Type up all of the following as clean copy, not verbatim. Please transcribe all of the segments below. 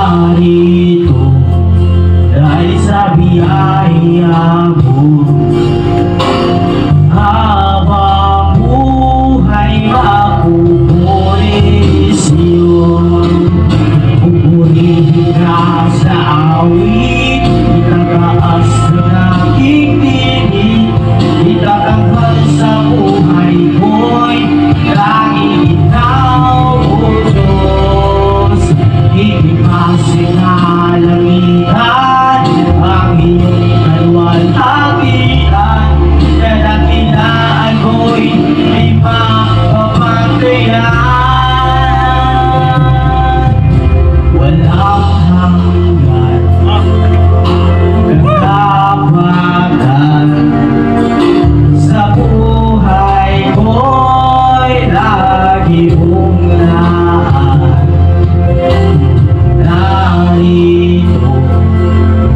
narito dahil sa biyaya mo. Habang buhay mapupulisyon, pupurihin ka sa awit, itataas ng aking tinig, itatanghal sa buhay ko'y tanging ikaw, O Diyos. Igimasin na langitan ang iyong kaluwalhatian, kadakilaan ko'y di mapapaglayan. Walang hanggan, katapatan, sa buhay ko'y lagi mong naan. Narito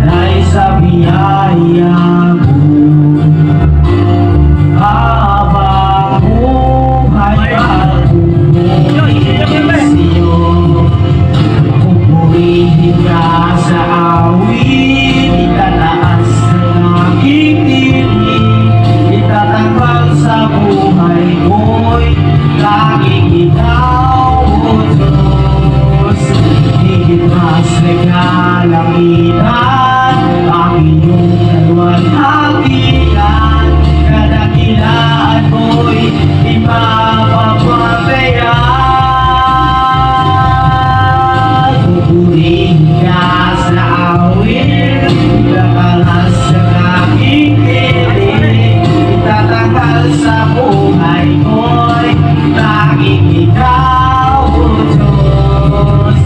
dahil sa biyaya mo. Habang buhay mapupulisyon, pupurihin ka sa awit, itataas ng aking tinig, itatanghal sa buhay ko'y tanging ikaw, O Diyos. Higit mas nagkalangitan ang iyong kaluwalhatian, kadakilaan mo'y di mapapaglayan. Pupurihin ka sa awit, itataas ng aking tinig, itatanghal sa buhay ko'y tanging ikaw, O Diyos.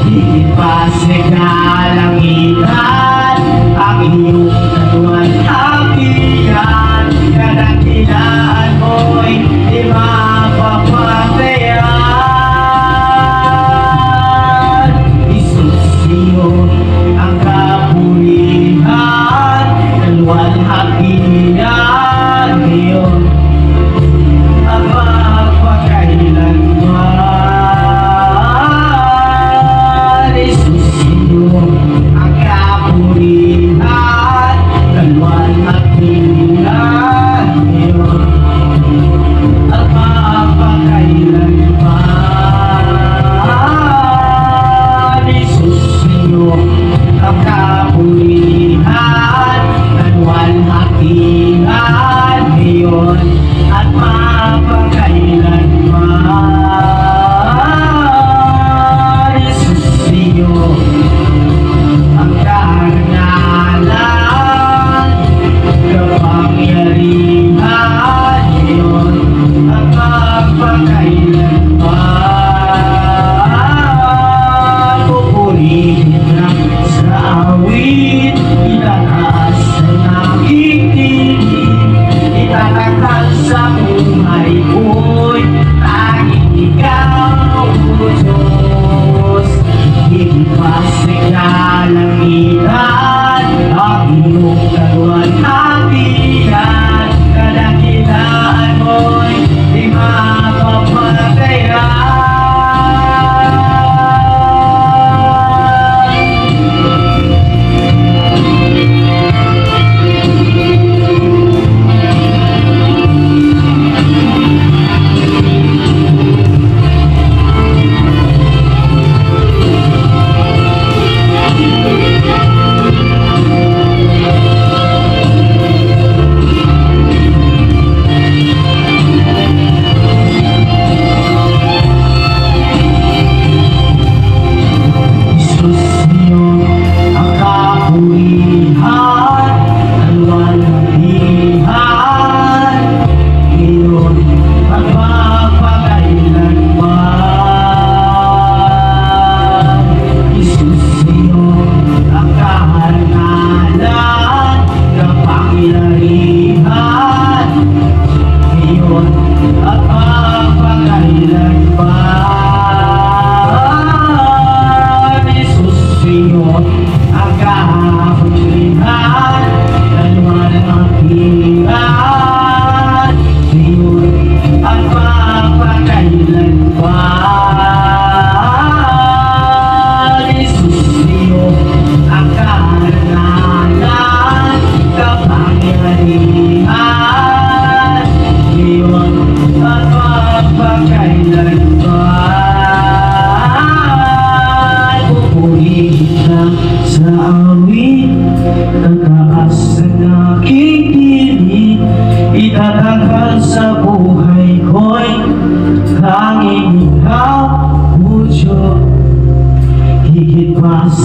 Higit pa sa kalangitan ang iyong kaluwalhatian, kadakilaan mo'y di mapapaglayan. Isus, iyo ang kapulihan, kaluwalhatian iyon ang magpakailanman. Isus, iyo ang kapulihan, kaluwalhatian iyon ang magpakailanman. Isus, iyo ang kapulihan, kaluwalhatian iyon at mapagkailanman. Isus, iyo ang karangalan, kapangyarihan iyon at mapagkailanman. Pupurihin ka sa awit, itataas ng aking tinig, itatanghal sa buhay ko'y tanging ikaw, O Diyos. Higit pa sa kalangitan ang iyong kaluwalhatian, kadakilaan mo'y di mapapaglayan.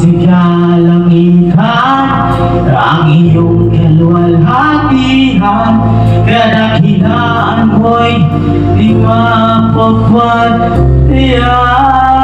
sikalangitan, ang iyong kaluwalhatian, kadakilaan mo'y di mapagpatiyan.